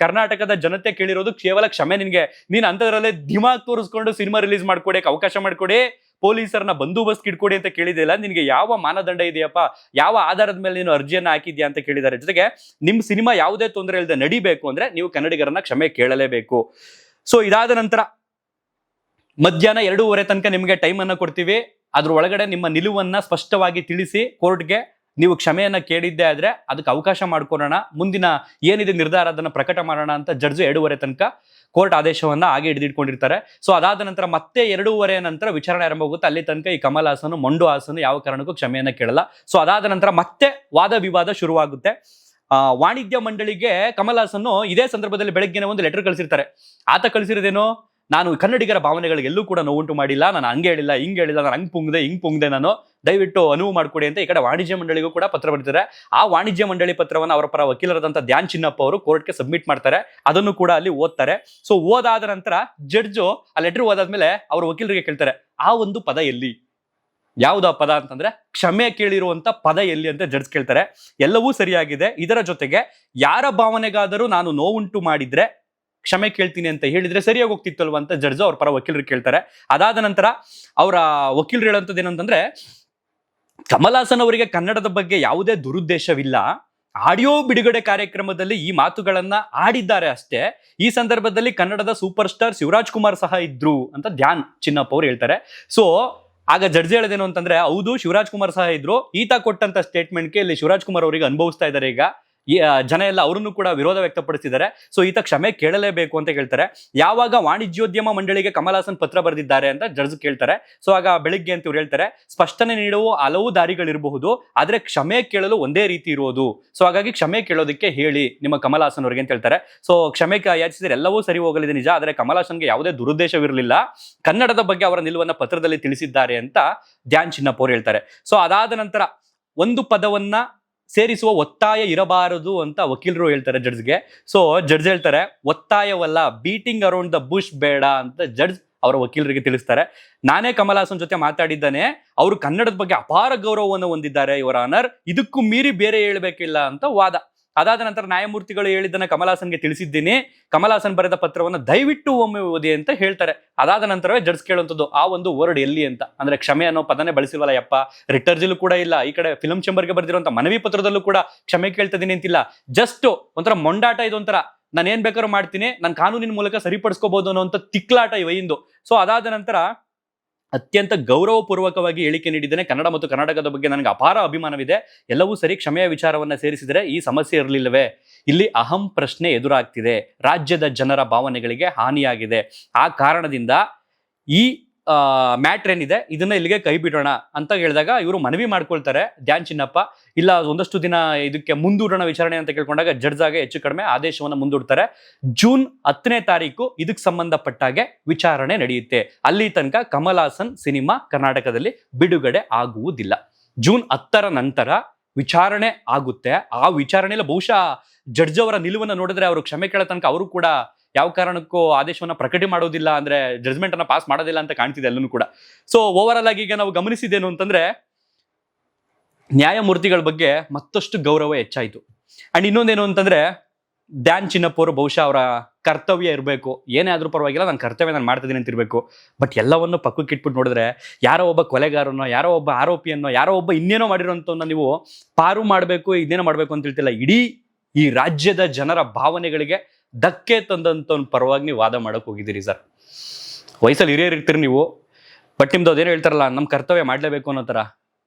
ಕರ್ನಾಟಕದ ಜನತೆ ಕೇಳಿರೋದು ಕೇವಲ ಕ್ಷಮೆ ನಿನ್ಗೆ. ನೀನ್ ಅಂತದ್ರಲ್ಲೇ ದಿಮಾಗ್ ತೋರಿಸ್ಕೊಂಡು ಸಿನಿಮಾ ರಿಲೀಸ್ ಮಾಡ್ಕೊಡಕ್ಕೆ ಅವಕಾಶ ಮಾಡ್ಕೊಡಿ, ಪೊಲೀಸರನ್ನ ಬಂದೋಬಸ್ತ್ ಇಟ್ಕೊಡಿ ಅಂತ ಕೇಳಿದೆಯಲ್ಲ, ನಿನ್ಗೆ ಯಾವ ಮಾನದಂಡ ಇದೆಯಪ್ಪ, ಯಾವ ಆಧಾರದ ಮೇಲೆ ನೀನು ಅರ್ಜಿಯನ್ನ ಹಾಕಿದ್ಯಾ ಅಂತ ಕೇಳಿದ್ದಾರೆ. ಜೊತೆಗೆ ನಿಮ್ ಸಿನಿಮಾ ಯಾವುದೇ ತೊಂದರೆ ಇಲ್ಲದೆ ನಡಿಬೇಕು ಅಂದ್ರೆ ನೀವು ಕನ್ನಡಿಗರನ್ನ ಕ್ಷಮೆ ಕೇಳಲೇಬೇಕು. ಸೊ ಇದಾದ ನಂತರ ಮಧ್ಯಾಹ್ನ 2:30 ತನಕ ನಿಮಗೆ ಟೈಮ್ ಅನ್ನ ಕೊಡ್ತೀವಿ. ಅದ್ರ ಒಳಗಡೆ ನಿಮ್ಮ ನಿಲುವನ್ನ ಸ್ಪಷ್ಟವಾಗಿ ತಿಳಿಸಿ ಕೋರ್ಟ್ಗೆ ನೀವು ಕ್ಷಮೆಯನ್ನ ಕೇಳಿದ್ದೆ ಆದ್ರೆ ಅದಕ್ಕೆ ಅವಕಾಶ ಮಾಡ್ಕೊಡೋಣ, ಮುಂದಿನ ಏನಿದೆ ನಿರ್ಧಾರ ಅದನ್ನ ಪ್ರಕಟ ಮಾಡೋಣ ಅಂತ ಜಡ್ಜ್ 2:30 ತನಕ ಕೋರ್ಟ್ ಆದೇಶವನ್ನ ಹಾಗೆ ಹಿಡಿದಿಟ್ಕೊಂಡಿರ್ತಾರೆ. ಸೊ ಅದಾದ ನಂತರ ಮತ್ತೆ 2:30 ನಂತರ ವಿಚಾರಣೆ ಆರಂಭ ಆಗುತ್ತೆ. ಅಲ್ಲಿ ತನಕ ಈ ಕಮಲ್ ಹಾಸನ್, ಮಂಡು ಹಾಸನ್ ಯಾವ ಕಾರಣಕ್ಕೂ ಕ್ಷಮೆಯನ್ನ ಕೇಳಲ್ಲ. ಸೊ ಅದಾದ ನಂತರ ಮತ್ತೆ ವಾದ ವಿವಾದ ಶುರುವಾಗುತ್ತೆ. ವಾಣಿಜ್ಯ ಮಂಡಳಿಗೆ ಕಮಲ್ ಹಾಸನ್ ಇದೇ ಸಂದರ್ಭದಲ್ಲಿ ಬೆಳಗ್ಗೆನೆ ಒಂದು ಲೆಟರ್ ಕಳಿಸಿರ್ತಾರೆ. ಆತ ಕಳಿಸಿರೋದೇನು, ನಾನು ಕನ್ನಡಿಗರ ಭಾವನೆಗಳಿಗೆ ಎಲ್ಲೂ ಕೂಡ ನೋವುಂಟು ಮಾಡಿಲ್ಲ, ನಾನು ಹಂಗೆ ಹೇಳಿಲ್ಲ ಹಿಂಗೆ ಹೇಳಿಲ್ಲ, ನಾನು ಹಂಗ್ ಪುಂಗ್ದೆ ನಾನು, ದಯವಿಟ್ಟು ಅನುವು ಮಾಡ್ಕೊಡಿ ಅಂತ ಈ ಕಡೆ ವಾಣಿಜ್ಯ ಮಂಡಳಿಗೂ ಕೂಡ ಪತ್ರ ಬರೀತಾರೆ. ಆ ವಾಣಿಜ್ಯ ಮಂಡಳಿ ಪತ್ರವನ್ನು ಅವರ ಪರ ವಕೀಲರಾದಂಥ ಧ್ಯಾನ್ ಚಿನ್ನಪ್ಪ ಅವರು ಕೋರ್ಟ್ಗೆ ಸಬ್ಮಿಟ್ ಮಾಡ್ತಾರೆ. ಅದನ್ನು ಕೂಡ ಅಲ್ಲಿ ಓದ್ತಾರೆ. ಸೊ ಓದಾದ ನಂತರ ಜಡ್ಜು ಆ ಲೆಟರ್ ಓದಾದ್ಮೇಲೆ ಅವ್ರ ವಕೀಲರಿಗೆ ಕೇಳ್ತಾರೆ, ಆ ಒಂದು ಪದ ಎಲ್ಲಿ, ಯಾವ್ದು ಆ ಪದ ಅಂತಂದ್ರೆ ಕ್ಷಮೆ ಕೇಳಿರುವಂತ ಪದ ಎಲ್ಲಿ ಅಂತ ಜಡ್ಜ್ ಕೇಳ್ತಾರೆ. ಎಲ್ಲವೂ ಸರಿಯಾಗಿದೆ, ಇದರ ಜೊತೆಗೆ ಯಾರ ಭಾವನೆಗಾದರೂ ನಾನು ನೋವುಂಟು ಮಾಡಿದ್ರೆ ಕ್ಷಮೆ ಕೇಳ್ತೀನಿ ಅಂತ ಹೇಳಿದ್ರೆ ಸರಿಯಾಗಿ ಹೋಗ್ತಿತ್ತಲ್ವ ಅಂತ ಜಡ್ಜ್ ಅವ್ರ ಪರ ವಕೀಲರು ಕೇಳ್ತಾರೆ. ಅದಾದ ನಂತರ ಅವರ ವಕೀಲರು ಹೇಳುವಂಥದ್ದು ಏನಂತಂದ್ರೆ, ಕಮಲ್ ಹಾಸನ್ ಅವರಿಗೆ ಕನ್ನಡದ ಬಗ್ಗೆ ಯಾವುದೇ ದುರುದ್ದೇಶವಿಲ್ಲ, ಆಡಿಯೋ ಬಿಡುಗಡೆ ಕಾರ್ಯಕ್ರಮದಲ್ಲಿ ಈ ಮಾತುಗಳನ್ನ ಆಡಿದ್ದಾರೆ ಅಷ್ಟೇ. ಈ ಸಂದರ್ಭದಲ್ಲಿ ಕನ್ನಡದ ಸೂಪರ್ ಸ್ಟಾರ್ ಶಿವರಾಜ್ ಕುಮಾರ್ ಸಹ ಇದ್ರು ಅಂತ ಧ್ಯಾನ್ ಚಿನ್ನಪ್ಪ ಅವರು ಹೇಳ್ತಾರೆ. ಸೊ ಆಗ ಜಡ್ಜ್ ಹೇಳೋದೇನು ಅಂತಂದ್ರೆ, ಹೌದು ಶಿವರಾಜ್ ಕುಮಾರ್ ಸಹ ಇದ್ರು, ಈತ ಕೊಟ್ಟಂತ ಸ್ಟೇಟ್ಮೆಂಟ್ಗೆ ಇಲ್ಲಿ ಶಿವರಾಜ್ ಕುಮಾರ್ ಅವರಿಗೆ ಅನುಭವಿಸ್ತಾ ಇದ್ದಾರೆ ಈಗ. ಜನ ಎಲ್ಲ ಅವರನ್ನು ಕೂಡ ವಿರೋಧ ವ್ಯಕ್ತಪಡಿಸಿದ್ದಾರೆ. ಸೊ ಈತ ಕ್ಷಮೆ ಕೇಳಲೇಬೇಕು ಅಂತ ಹೇಳ್ತಾರೆ. ಯಾವಾಗ ವಾಣಿಜ್ಯೋದ್ಯಮ ಮಂಡಳಿಗೆ ಕಮಲ್ ಹಾಸನ್ ಪತ್ರ ಬರೆದಿದ್ದಾರೆ ಅಂತ ಜಡ್ಜ್ ಕೇಳ್ತಾರೆ. ಸೊ ಆಗ ಬೆಳಿಗ್ಗೆ ಅಂತ ಇವ್ರು ಹೇಳ್ತಾರೆ, ಸ್ಪಷ್ಟನೆ ನೀಡುವ ಹಲವು ದಾರಿಗಳಿರಬಹುದು, ಆದ್ರೆ ಕ್ಷಮೆ ಕೇಳಲು ಒಂದೇ ರೀತಿ ಇರುವುದು. ಸೊ ಹಾಗಾಗಿ ಕ್ಷಮೆ ಕೇಳೋದಕ್ಕೆ ಹೇಳಿ ನಿಮ್ಮ ಕಮಲ್ ಹಾಸನ್ ಅವರಿಗೆ ಅಂತ ಹೇಳ್ತಾರೆ. ಸೊ ಕ್ಷಮೆ ಯಾಚಿಸಿದ್ರೆ ಎಲ್ಲವೂ ಸರಿ ಹೋಗಲಿದೆ ನಿಜ, ಆದ್ರೆ ಕಮಲ್ ಹಾಸನ್ಗೆ ಯಾವುದೇ ದುರುದ್ದೇಶವಿರಲಿಲ್ಲ, ಕನ್ನಡದ ಬಗ್ಗೆ ಅವರ ನಿಲುವನ್ನ ಪತ್ರದಲ್ಲಿ ತಿಳಿಸಿದ್ದಾರೆ ಅಂತ ಧ್ಯಾನ್ ಚಿನ್ನಪ್ಪ ಅವರು ಹೇಳ್ತಾರೆ. ಸೊ ಅದಾದ ನಂತರ ಒಂದು ಪದವನ್ನ ಸೇರಿಸುವ ಒತ್ತಾಯ ಇರಬಾರದು ಅಂತ ವಕೀಲರು ಹೇಳ್ತಾರೆ ಜಡ್ಜ್ಗೆ. ಸೊ ಜಡ್ಜ್ ಹೇಳ್ತಾರೆ, ಒತ್ತಾಯವಲ್ಲ, ಬೀಟಿಂಗ್ ಅರೌಂಡ್ ದ ಬುಷ್ ಬೇಡ ಅಂತ ಜಡ್ಜ್ ಅವರ ವಕೀಲರಿಗೆ ತಿಳಿಸ್ತಾರೆ. ನಾನೇ ಕಮಲ್ ಹಾಸನ್ ಜೊತೆ ಮಾತಾಡಿದ್ದಾನೆ, ಅವರು ಕನ್ನಡದ ಬಗ್ಗೆ ಅಪಾರ ಗೌರವವನ್ನು ಹೊಂದಿದ್ದಾರೆ ಯುವರ್ ಆನರ್, ಇದಕ್ಕೂ ಮೀರಿ ಬೇರೆ ಹೇಳ್ಬೇಕಿಲ್ಲ ಅಂತ ವಾದ. ಅದಾದ ನಂತರ ನ್ಯಾಯಮೂರ್ತಿಗಳು ಹೇಳಿದ್ದನ್ನ ಕಮಲ್ ಹಾಸನ್ಗೆ ತಿಳಿಸಿದ್ದೀನಿ, ಕಮಲ್ ಹಾಸನ್ ಬರೆದ ಪತ್ರವನ್ನು ದಯವಿಟ್ಟು ಒಮ್ಮೆ ಓದಿ ಅಂತ ಹೇಳ್ತಾರೆ. ಅದಾದ ನಂತರವೇ ಜಡ್ಜ್ ಕೇಳುವಂಥದ್ದು ಆ ಒಂದು ವರ್ಡ್ ಎಲ್ಲಿ ಅಂತ. ಅಂದ್ರೆ ಕ್ಷಮೆ ಅನ್ನೋ ಪದನೇ ಬಳಸಿಲ್ವಲ್ಲ ಯಪ್ಪ, ರಿಟರ್ಜಲ್ಲೂ ಕೂಡ ಇಲ್ಲ, ಈ ಕಡೆ ಫಿಲ್ಮ್ ಚೇಂಬರ್ಗೆ ಬರೆದಿರುವಂತ ಮನವಿ ಪತ್ರದಲ್ಲೂ ಕೂಡ ಕ್ಷಮೆ ಕೇಳ್ತಿದ್ದೀನಿ ಅಂತಿಲ್ಲ. ಜಸ್ಟ್ ಒಂಥರ ಮೊಂಡಾಟ, ಇದು ಒಂಥರ ನಾನು ಏನ್ ಬೇಕಾದ್ರೂ ಮಾಡ್ತೀನಿ, ನಾನು ಕಾನೂನಿನ ಮೂಲಕ ಸರಿಪಡಿಸ್ಕೋಬಹುದು ಅನ್ನೋಂಥ ತಿಕ್ಲಾಟ ಇವೈಂದು. ಸೊ ಅದಾದ ನಂತರ ಅತ್ಯಂತ ಗೌರವಪೂರ್ವಕವಾಗಿ ಹೇಳಿಕೆ ನೀಡಿದ್ದೇನೆ, ಕನ್ನಡ ಮತ್ತು ಕರ್ನಾಟಕದ ಬಗ್ಗೆ ನನಗೆ ಅಪಾರ ಅಭಿಮಾನವಿದೆ, ಎಲ್ಲವೂ ಸರಿ, ಕ್ಷಮೆಯ ವಿಚಾರವನ್ನ ಸೇರಿಸಿದರೆ ಈ ಸಮಸ್ಯೆ ಇರಲಿಲ್ಲವೇ? ಇಲ್ಲಿ ಅಹಂ ಪ್ರಶ್ನೆ ಎದುರಾಗ್ತಿದೆ, ರಾಜ್ಯದ ಜನರ ಭಾವನೆಗಳಿಗೆ ಹಾನಿಯಾಗಿದೆ, ಆ ಕಾರಣದಿಂದ ಈ ಮ್ಯಾಟ್ರ್ ಏನಿದೆ ಇದನ್ನ ಇಲ್ಲಿಗೆ ಕೈ ಬಿಡೋಣ ಅಂತ ಹೇಳಿದಾಗ ಇವರು ಮನವಿ ಮಾಡ್ಕೊಳ್ತಾರೆ ಧ್ಯಾನ್ ಚಿನ್ನಪ್ಪ. ಇಲ್ಲ ಒಂದಷ್ಟು ದಿನ ಇದಕ್ಕೆ ಮುಂದೂಡೋಣ ವಿಚಾರಣೆ ಅಂತ ಕೇಳ್ಕೊಂಡಾಗ ಜಡ್ಜ್ ಆಗ ಹೆಚ್ಚು ಕಡಿಮೆ ಆದೇಶವನ್ನು ಮುಂದೂಡ್ತಾರೆ. ಜೂನ್ 10ನೇ ತಾರೀಕು ಇದಕ್ಕೆ ಸಂಬಂಧಪಟ್ಟಾಗೆ ವಿಚಾರಣೆ ನಡೆಯುತ್ತೆ. ಅಲ್ಲಿ ತನಕ ಕಮಲ್ ಹಾಸನ್ ಸಿನಿಮಾ ಕರ್ನಾಟಕದಲ್ಲಿ ಬಿಡುಗಡೆ ಆಗುವುದಿಲ್ಲ. ಜೂನ್ 10ರ ನಂತರ ವಿಚಾರಣೆ ಆಗುತ್ತೆ. ಆ ವಿಚಾರಣೆಯಲ್ಲಿ ಬಹುಶಃ ಜಡ್ಜ್ ಅವರ ನಿಲುವನ್ನು ನೋಡಿದ್ರೆ ಅವರು ಕ್ಷಮೆ ಕೇಳೋ ತನಕ ಅವರು ಕೂಡ ಯಾವ ಕಾರಣಕ್ಕೂ ಆದೇಶವನ್ನ ಪ್ರಕಟ ಮಾಡೋದಿಲ್ಲ, ಅಂದ್ರೆ ಜಡ್ಜ್ಮೆಂಟ್ ಅನ್ನ ಪಾಸ್ ಮಾಡೋದಿಲ್ಲ ಅಂತ ಕಾಣ್ತಿದೆ ಎಲ್ಲನೂ ಕೂಡ. ಸೊ ಓವರ್ ಆಲ್ ಆಗಿ ಈಗ ನಾವು ಗಮನಿಸಿದ್ದೇನು ಅಂತಂದ್ರೆ, ನ್ಯಾಯಮೂರ್ತಿಗಳ ಬಗ್ಗೆ ಮತ್ತಷ್ಟು ಗೌರವ ಹೆಚ್ಚಾಯಿತು. ಅಂಡ್ ಇನ್ನೊಂದೇನು ಅಂತಂದ್ರೆ, ಧ್ಯಾನ್ ಚಿನ್ನಪ್ಪ ಅವರು ಬಹುಶಃ ಅವರ ಕರ್ತವ್ಯ ಇರಬೇಕು, ಏನೇ ಆದ್ರೂ ಪರವಾಗಿಲ್ಲ, ನನ್ನ ಕರ್ತವ್ಯ ನಾನು ಮಾಡ್ತಿದ್ದೀನಿ ಅಂತ ಇರಬೇಕು. ಬಟ್ ಎಲ್ಲವನ್ನು ಪಕ್ಕಕ್ಕೆ ಇಟ್ಬಿಟ್ಟು ನೋಡಿದ್ರೆ, ಯಾರೋ ಒಬ್ಬ ಕೊಲೆಗಾರನೋ, ಯಾರೋ ಒಬ್ಬ ಆರೋಪಿಯನ್ನೋ, ಯಾರೋ ಒಬ್ಬ ಇನ್ನೇನೋ ಮಾಡಿರೋಂಥವನ್ನ ನೀವು ಪಾರು ಮಾಡಬೇಕು, ಇನ್ನೇನೋ ಮಾಡಬೇಕು ಅಂತ ಹೇಳ್ತಿಲ್ಲ. ಇಡೀ ಈ ರಾಜ್ಯದ ಜನರ ಭಾವನೆಗಳಿಗೆ ಧಕ್ಕೆ ತಂದಂತ ಪರವಾಗಿ ನೀವು ವಾದ ಮಾಡಕ್ ಹೋಗಿದ್ದೀರಿ ಸರ್. ವಯಸ್ಸಲ್ಲಿ ಹಿರಿಯರು ಇರ್ತೀರಿ ನೀವು, ಬಟ್ ನಿಮ್ದು ಅದೇನೋ ಹೇಳ್ತಾರಲ್ಲ, ನಮ್ಮ ಕರ್ತವ್ಯ ಮಾಡಲೇಬೇಕು ಅನ್ನೋ ಥರ.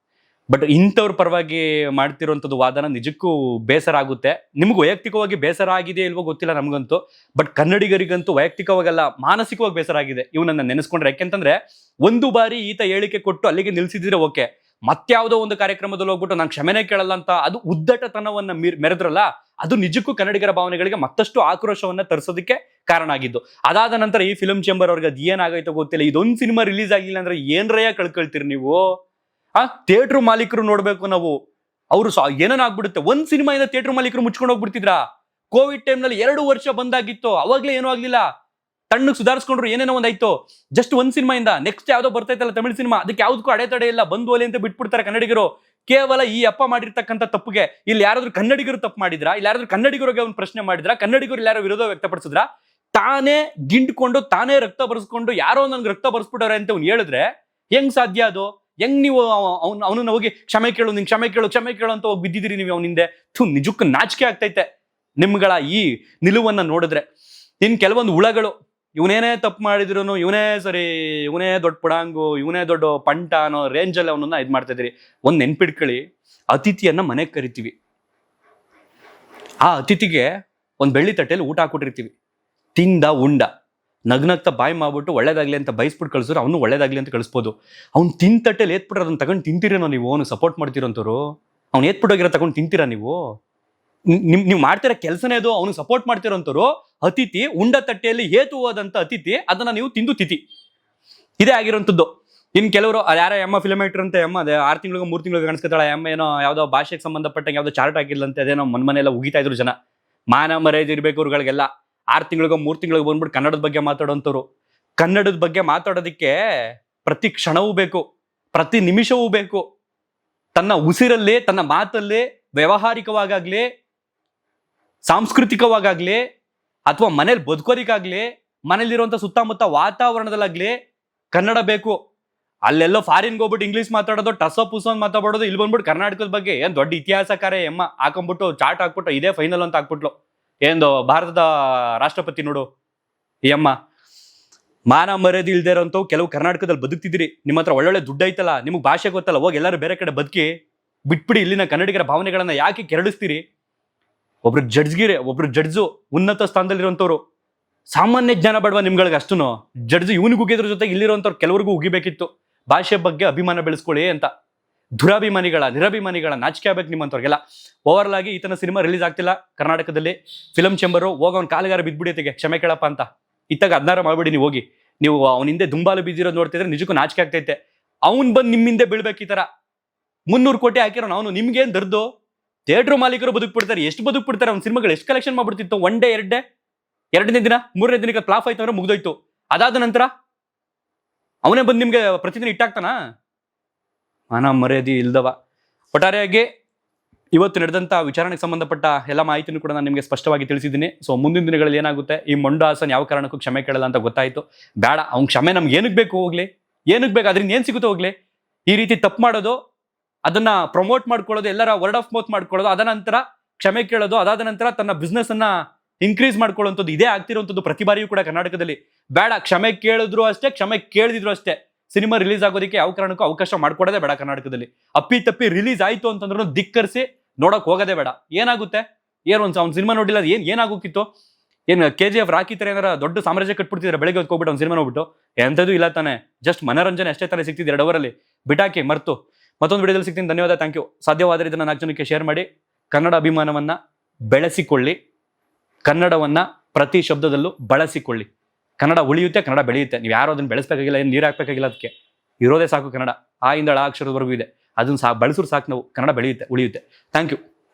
ಬಟ್ ಇಂಥವ್ರ ಪರವಾಗಿ ಮಾಡ್ತಿರೋಂಥದ್ದು ವಾದನ ನಿಜಕ್ಕೂ ಬೇಸರ ಆಗುತ್ತೆ. ನಿಮ್ಗೆ ವೈಯಕ್ತಿಕವಾಗಿ ಬೇಸರ ಆಗಿದೆ ಇಲ್ವೋ ಗೊತ್ತಿಲ್ಲ ನಮಗಂತೂ, ಬಟ್ ಕನ್ನಡಿಗರಿಗಂತೂ ವೈಯಕ್ತಿಕವಾಗಲ್ಲ, ಮಾನಸಿಕವಾಗಿ ಬೇಸರ ಆಗಿದೆ ಇವನನ್ನ ನೆನೆಸ್ಕೊಂಡ್ರೆ. ಯಾಕೆಂತಂದ್ರೆ ಒಂದು ಬಾರಿ ಈತ ಹೇಳಿಕೆ ಕೊಟ್ಟು ಅಲ್ಲಿಗೆ ನಿಲ್ಸಿದ್ರೆ ಓಕೆ, ಮತ್ಯಾವುದೋ ಒಂದು ಕಾರ್ಯಕ್ರಮದಲ್ಲಿ ಹೋಗ್ಬಿಟ್ಟು ನಾನು ಕ್ಷಮೆನೇ ಕೇಳಲ್ಲ ಅಂತ ಅದು ಉದ್ದಟತನವನ್ನ ಮೆರೆದ್ರಲ್ಲ, ಅದು ನಿಜಕ್ಕೂ ಕನ್ನಡಿಗರ ಭಾವನೆಗಳಿಗೆ ಮತ್ತಷ್ಟು ಆಕ್ರೋಶವನ್ನ ತರಿಸೋದಕ್ಕೆ ಕಾರಣ ಆಗಿದ್ದು. ಅದಾದ ನಂತರ ಈ ಫಿಲ್ಮ್ ಚೇಂಬರ್ ಅವ್ರಿಗೆ ಅದು ಏನಾಗೈತೋ ಗೊತ್ತಿಲ್ಲ, ಇದೊಂದು ಸಿನಿಮಾ ರಿಲೀಸ್ ಆಗಿಲ್ಲ ಅಂದ್ರೆ ಏನ್ರಯ್ಯ ಕಳ್ಕೊಳ್ತೀರಿ ನೀವು? ಥಿಯೇಟ್ರ್ ಮಾಲೀಕರು ನೋಡ್ಬೇಕು ನಾವು, ಅವರು ಏನೇನಾಗ್ಬಿಡುತ್ತೆ. ಒಂದ್ ಸಿನಿಮಾಯಿಂದ ಥಿಯೇಟ್ರ್ ಮಾಲೀಕರು ಮುಚ್ಕೊಂಡು ಹೋಗ್ಬಿಡ್ತಿದ್ರಾ? ಕೋವಿಡ್ ಟೈಮ್ನಲ್ಲಿ 2 ವರ್ಷ ಬಂದಾಗಿತ್ತು, ಅವಾಗ್ಲೇ ಏನೂ ಆಗ್ಲಿಲ್ಲ, ತಣ್ಣಗೆ ಸುಧಾರಿಸ್ಕೊಂಡ್ರು, ಏನೇನೋ ಒಂದಾಯ್ತು. ಜಸ್ಟ್ ಒಂದ್ ಸಿನಿಮಾಯಿಂದ ನೆಕ್ಸ್ಟ್ ಯಾವ್ದೋ ಬರ್ತೈತಲ್ಲ ತಮಿಳ್ ಸಿನಿಮಾ, ಅದಕ್ಕೆ ಯಾವ್ದಕ್ಕೂ ಅಡೆತಡೆ ಇಲ್ಲ, ಬಂದು ಒಲೆ ಅಂತ ಬಿಟ್ಬಿಡ್ತಾರೆ ಕನ್ನಡಿಗರು. ಕೇವಲ ಈ ಅಪ್ಪ ಮಾಡಿರ್ತಕ್ಕಂಥ ತಪ್ಪಿಗೆ ಇಲ್ಲಿ ಯಾರಾದ್ರೂ ಕನ್ನಡಿಗರು ತಪ್ಪು ಮಾಡಿದ್ರಾ, ಇಲ್ಲ ಯಾರಾದ್ರೂ ಕನ್ನಡಿಗರಿಗೆ ಅವ್ನು ಪ್ರಶ್ನೆ ಮಾಡಿದ್ರಾ, ಕನ್ನಡಿಗರು ಯಾರೋ ವಿರೋಧ ವ್ಯಕ್ತಪಡಿಸಿದ್ರಾ? ತಾನೇ ಗಿಂಡ್ಕೊಂಡು ತಾನೇ ರಕ್ತ ಬರ್ಸ್ಕೊಂಡು ಯಾರೋ ನನ್ಗೆ ರಕ್ತ ಬರ್ಸ್ಬಿಟ್ಟವ್ರೆ ಅಂತ ಅವ್ನು ಹೇಳಿದ್ರೆ ಹೆಂಗ್ ಸಾಧ್ಯ ಅದು? ಹೆಂಗ್ ನೀವು ಅವನನ್ನ ಹೋಗಿ ಕ್ಷಮೆ ಕೇಳು, ನಿನ್ ಕ್ಷಮೆ ಕೇಳು ಅಂತ ಹೋಗಿ ಬಿದ್ದಿದ್ದೀರಿ ನೀವು ಅವನಿಂದೆ? ನಿಜಕ್ಕೂ ನಾಚಿಕೆ ಆಗ್ತೈತೆ ನಿಮ್ಗಳ ಈ ನಿಲುವನ್ನ ನೋಡಿದ್ರೆ. ಇನ್ ಕೆಲವೊಂದು ಹುಳಗಳು ಇವನೇನೇ ತಪ್ಪು ಮಾಡಿದ್ರು ಇವನೇ ಸರಿ, ಇವನೇ ದೊಡ್ಡ ಪುಡಾಂಗು, ಇವನೇ ದೊಡ್ಡ ಪಂಟ ಅನ್ನೋ ರೇಂಜಲ್ಲಿ ಅವನನ್ನ ಇದು ಮಾಡ್ತಾ ಇದ್ರಿ. ಒಂದ್ ನೆನ್ಪಿಡ್ಕೊಳ್ಳಿ, ಅತಿಥಿಯನ್ನ ಮನೆಗೆ ಕರಿತೀವಿ, ಆ ಅತಿಥಿಗೆ ಒಂದ್ ಬೆಳ್ಳಿ ತಟ್ಟೆಯಲ್ಲಿ ಊಟ ಹಾಕೊಟ್ಟಿರ್ತೀವಿ, ತಿಂದ ಉಂಡ ನಗ್ನಗ್ತಾ ಬಾಯಿ ಮಾಡ್ಬಿಟ್ಟು ಒಳ್ಳೇದಾಗ್ಲಿ ಅಂತ ಬಯಸ್ಬಿಟ್ಟು ಕಳಿಸಿದ್ರು ಅವನು ಒಳ್ಳೇದಾಗ್ಲಿ ಅಂತ ಕಳಿಸ್ಬೋದು. ಅವ್ನು ತಿನ್ ತಟ್ಟೆಲಿ ಏತ್ಬಿಟ್ರೆ ಅದನ್ನ ತಗೊಂಡು ತಿಂತೀರೇನೋ ನೀವು? ಅವನು ಸಪೋರ್ಟ್ ಮಾಡ್ತಿರೋಂಥವ್ರು, ಅವ್ನು ಏತ್ಬಿಟ್ಟೋಗಿರೋ ತಗೊಂಡು ತಿಂತೀರಾ ನೀವು? ನೀವು ಮಾಡ್ತಿರೋ ಕೆಲಸನೇ ಅದು. ಅವನು ಸಪೋರ್ಟ್ ಮಾಡ್ತಿರೋಂಥವ್ರು ಅತಿಥಿ ಉಂಡ ತಟ್ಟೆಯಲ್ಲಿ ಏತು ಹೋದಂತ ಅತಿಥಿ ಅದನ್ನ ನೀವು ತಿಂದು ತಿಥಿ, ಇದೇ ಆಗಿರೋಂಥದ್ದು. ಇನ್ ಕೆಲವರು ಯಾರ ಎಮ್ಮ ಫಿಲ್ಮ್ ಆಕ್ಟರ್ ಅಂತ ಎಮ್ಮ ಅದೇ 6 ತಿಂಗಳಿಗೆ 3 ತಿಂಗಳಿಗೆ ಕಾಣಿಸ್ಕೊತಾಳೆ, ಎಮ್ಮ ಏನೋ ಯಾವ್ದೋ ಭಾಷೆಗೆ ಸಂಬಂಧಪಟ್ಟಂಗೆ ಯಾವ್ದೋ ಚಾರ್ಟ್ ಆಗಿಲ್ಲಂತೆ, ಅದೇನೋ ಮನೆಲ್ಲ ಉಗಿತಾ ಇದ್ರು ಜನ. ಮಾನ ಮರ್ಯಾದೆ ಇರ್ಬೇಕು ಅವ್ರುಗಳಿಗೆಲ್ಲ. 6 ತಿಂಗಳಿಗೋ 3 ತಿಂಗಳಿಗೆ ಬಂದ್ಬಿಟ್ಟು ಕನ್ನಡದ ಬಗ್ಗೆ ಮಾತಾಡೋಂಥವ್ರು. ಕನ್ನಡದ ಬಗ್ಗೆ ಮಾತಾಡೋದಕ್ಕೆ ಪ್ರತಿ ಕ್ಷಣವೂ ಬೇಕು, ಪ್ರತಿ ನಿಮಿಷವೂ ಬೇಕು. ತನ್ನ ಉಸಿರಲ್ಲಿ, ತನ್ನ ಮಾತಲ್ಲಿ, ವ್ಯಾವಹಾರಿಕವಾಗಲಿ, ಸಾಂಸ್ಕೃತಿಕವಾಗಲಿ, ಅಥವಾ ಮನೇಲಿ ಬದುಕೋದಿಕ್ಕಾಗ್ಲಿ, ಮನೇಲಿರುವಂಥ ಸುತ್ತಮುತ್ತ ವಾತಾವರಣದಲ್ಲಾಗ್ಲಿ ಕನ್ನಡ ಬೇಕು. ಅಲ್ಲೆಲ್ಲೋ ಫಾರಿನ್ಗೆ ಹೋಗ್ಬಿಟ್ಟು ಇಂಗ್ಲೀಷ್ ಮಾತಾಡೋದು, ಟಸೋ ಪುಸೋ ಅಂತ ಮಾತಾಡೋದು, ಇಲ್ಲಿ ಬಂದ್ಬಿಟ್ಟು ಕರ್ನಾಟಕದ ಬಗ್ಗೆ ಏನ್ ದೊಡ್ಡ ಇತಿಹಾಸಕಾರೇ ಎಮ್ಮ ಹಾಕೊಂಡ್ಬಿಟ್ಟು ಚಾರ್ಟ್ ಹಾಕ್ಬಿಟ್ಟು ಇದೇ ಫೈನಲ್ ಅಂತ ಹಾಕ್ಬಿಟ್ಲು. ಏನು ಭಾರತದ ರಾಷ್ಟ್ರಪತಿ ನೋಡು ಈ ಅಮ್ಮ. ಮಾನ ಮರ್ಯಾದೆ ಇಲ್ದೇ ಇರೋಂಥವು ಕೆಲವು ಕರ್ನಾಟಕದಲ್ಲಿ ಬದುಕ್ತಿದ್ದೀರಿ. ನಿಮ್ಮ ಹತ್ರ ಒಳ್ಳೊಳ್ಳೆ ದುಡ್ಡು ಐತಲ್ಲ, ನಿಮಗೆ ಭಾಷೆ ಗೊತ್ತಲ್ಲ, ಹೋಗಿ ಎಲ್ಲರೂ ಬೇರೆ ಕಡೆ ಬದುಕಿ ಬಿಟ್ಬಿಡಿ. ಇಲ್ಲಿನ ಕನ್ನಡಿಗರ ಭಾವನೆಗಳನ್ನ ಯಾಕೆ ಕೆರಳಿಸ್ತೀರಿ? ಒಬ್ರು ಜಡ್ಜು ಉನ್ನತ ಸ್ಥಾನದಲ್ಲಿರುವಂತವ್ರು. ಸಾಮಾನ್ಯ ಜ್ಞಾನ ಬೇಡವಾ ನಿಮ್ಗಳಿಗೆ ಅಷ್ಟೂ? ಜಡ್ಜ್ ಇವನಿಗೆ ಉಗಿದ್ರ ಜೊತೆಗೆ ಇಲ್ಲಿರುವಂತವ್ರು ಕೆಲವರಿಗೂ ಉಗಿಬೇಕಿತ್ತು. ಭಾಷೆ ಬಗ್ಗೆ ಅಭಿಮಾನ ಬೆಳೆಸ್ಕೊಳ್ಳಿ ಅಂತ. ನಿರಭಿಮಾನಿಗಳ ನಾಚಿಕೆ ಆಗ್ಬೇಕು ನಿಮ್ಮಂತವ್ರಿಗೆಲ್ಲ. ಓವರ್ಲ್ ಆಗಿ ಈತನ ಸಿನಿಮಾ ರಿಲೀಸ್ ಆಗ್ತಿಲ್ಲ ಕರ್ನಾಟಕದಲ್ಲಿ. ಫಿಲಂ ಚೇಂಬರು ಹೋಗೋನ್ ಕಾಲಿಗಾರ ಬಿದ್ಬಿಡಿಯತಿಗೆ ಕ್ಷಮೆ ಕೇಳಪ್ಪ ಅಂತ. ಇತ್ತಾಗ 16 ಮಾಡ್ಬಿಡಿ ನೀವು ಹೋಗಿ. ನೀವು ಅವನ ಹಿಂದೆ ದುಂಬಾಲು ಬಿದ್ದಿರೋದು ನೋಡ್ತಿದ್ರೆ ನಿಜಕ್ಕೂ ನಾಚಿಕೆ ಆಗ್ತೈತೆ. ಅವ್ನ್ ಬಂದು ನಿಮ್ಮ ಹಿಂದೆ ಬೀಳ್ಬೇಕು. ಈ ತರ 300 ಕೋಟಿ ಹಾಕಿರೋ ಅವನು ನಿಮ್ಗೇನ್ ದರ್ದು? ಥಿಯೇಟರ್ ಮಾಲೀಕರು ಬದುಕ್ಬಿಡ್ತಾರೆ. ಎಷ್ಟು ಬದುಕ್ಬಿಡ್ತಾರೆ? ಅವ್ನ ಸಿನಿಮಾಗಳು ಎಷ್ಟು ಕಲೆಕ್ಷನ್ ಮಾಡ್ಬಿಡ್ತಿತ್ತು? 1 ಡೇ 2 ಡೇ, 2ನೇ ದಿನ 3ನೇ ದಿನಕ್ಕೆ ಫ್ಲಾಪ್ ಆಯ್ತು ಅಂದ್ರೆ ಮುಗ್ದೋಯ್ತು. ಅದಾದ ನಂತರ ಅವನೇ ಬಂದು ನಿಮ್ಗೆ ಪ್ರತಿದಿನ ಇಟ್ಟಾಗ್ತಾನ? ಮಾನ ಮರ್ಯಾದೆ ಇಲ್ದವ. ಒಟ್ಟಾರೆಯಾಗಿ ಇವತ್ತು ನಡೆದಂತ ವಿಚಾರಣೆಗೆ ಸಂಬಂಧಪಟ್ಟ ಎಲ್ಲ ಮಾಹಿತಿನೂ ಕೂಡ ನಾನು ನಿಮಗೆ ಸ್ಪಷ್ಟವಾಗಿ ತಿಳಿಸಿದ್ದೀನಿ. ಸೊ ಮುಂದಿನ ದಿನಗಳಲ್ಲಿ ಏನಾಗುತ್ತೆ, ಈ ಮೊಂಡು ಹಾಸನ್ ಯಾವ ಕಾರಣಕ್ಕೂ ಕ್ಷಮೆ ಕೇಳಲ್ಲ ಅಂತ ಗೊತ್ತಾಯ್ತು. ಬೇಡ, ಅವ್ನ ಕ್ಷಮೆ ನಮ್ಗೆ ಏನಕ್ಕೆ ಬೇಕು? ಹೋಗ್ಲಿ, ಏನಕ್ಕೆ ಬೇಕು? ಅದರಿಂದ ಏನ್ ಸಿಗುತ್ತೋ ಹೋಗ್ಲಿ. ಈ ರೀತಿ ತಪ್ಪು ಮಾಡೋದು, ಅದನ್ನ ಪ್ರಮೋಟ್ ಮಾಡ್ಕೊಳ್ಳೋದು, ಎಲ್ಲರ ವರ್ಡ್ ಆಫ್ ಮೌತ್ ಮಾಡ್ಕೊಳ್ಳೋದು, ಅದ ನಂತರ ಕ್ಷಮೆ ಕೇಳೋದು, ಅದಾದ ನಂತರ ತನ್ನ ಬಿಸ್ನೆಸ್ ಅನ್ನ ಇನ್ಕ್ರೀಸ್ ಮಾಡ್ಕೊಳ್ಳುವಂಥದ್ದು, ಇದೇ ಆಗ್ತಿರುವಂಥದ್ದು ಪ್ರತಿ ಬಾರಿಯೂ ಕೂಡ ಕರ್ನಾಟಕದಲ್ಲಿ. ಬೇಡ, ಕ್ಷಮೆ ಕೇಳಿದ್ರು ಅಷ್ಟೇ, ಕ್ಷಮೆ ಕೇಳಿದ್ರು ಅಷ್ಟೇ. ಸಿನಿಮಾ ರಿಲೀಸ್ ಆಗೋದಕ್ಕೆ ಯಾವ ಕಾರಣಕ್ಕೂ ಅವಕಾಶ ಮಾಡ್ಕೊಡೋದೇ ಬೇಡ ಕರ್ನಾಟಕದಲ್ಲಿ. ಅಪ್ಪಿ ತಪ್ಪಿ ರಿಲೀಸ್ ಆಯ್ತು ಅಂತಂದ್ರೂ ಧಿಕ್ಕರಿಸಿ ನೋಡಕ್ ಹೋಗೋದೇ ಬೇಡ. ಏನಾಗುತ್ತೆ? ಅವ್ನ ಸಿನಿಮಾ ನೋಡಿಲ್ಲ ಏನಾಗೋಕಿತ್ತು? KGF ರಾಕಿ ತರ ಏನಾರ ದೊಡ್ಡ ಸಾಮ್ರಾಜ್ಯ ಕಟ್ಬಿಡ್ತಿದ್ರೆ ಬೆಳಗ್ಗೆ ಹೋಗ್ಬಿಟ್ಟು ಅವ್ನ ಸಿನಿಮಾ ನೋಡ್ಬಿಟ್ಟು ಎಂಥದ್ದು ಇಲ್ಲ ತಾನೆ. ಜಸ್ಟ್ ಮನೋರಂಜನೆ ಅಷ್ಟೇ ತಾನೇ ಸಿಗ್ತಿದೆ 2 ಅವರಲ್ಲಿ. ಬಿಟಾಕಿ ಮರ್ತು ಮತ್ತೊಂದು ವಿಡಿಯೋದಲ್ಲಿ ಸಿಗ್ತೀನಿ. ಧನ್ಯವಾದ, ಥ್ಯಾಂಕ್ ಯು. ಸಾಧ್ಯವಾದರೆ ಇದನ್ನ 4 ಜನಕ್ಕೆ ಶೇರ್ ಮಾಡಿ. ಕನ್ನಡ ಅಭಿಮಾನವನ್ನ ಬೆಳೆಸಿಕೊಳ್ಳಿ. ಕನ್ನಡವನ್ನ ಪ್ರತಿ ಶಬ್ದದಲ್ಲೂ ಬಳಸಿಕೊಳ್ಳಿ. ಕನ್ನಡ ಉಳಿಯುತ್ತೆ, ಕನ್ನಡ ಬೆಳೆಯುತ್ತೆ. ನೀವು ಯಾರು ಅದನ್ನ ಬೆಳೆಸಬೇಕಾಗಿಲ್ಲ, ಏನು ನೀರು ಹಾಕ್ಬೇಕಾಗಿಲ್ಲ. ಅದಕ್ಕೆ ಇರೋದೇ ಸಾಕು ಕನ್ನಡ. ಆ ಇಂದ ಅಕ್ಷರದವರೆಗೂ ಇದೆ. ಅದನ್ನ ಬಳಸಿದ್ರು ಸಾಕು ನಾವು. ಕನ್ನಡ ಬೆಳೆಯುತ್ತೆ, ಉಳಿಯುತ್ತೆ. Thank you.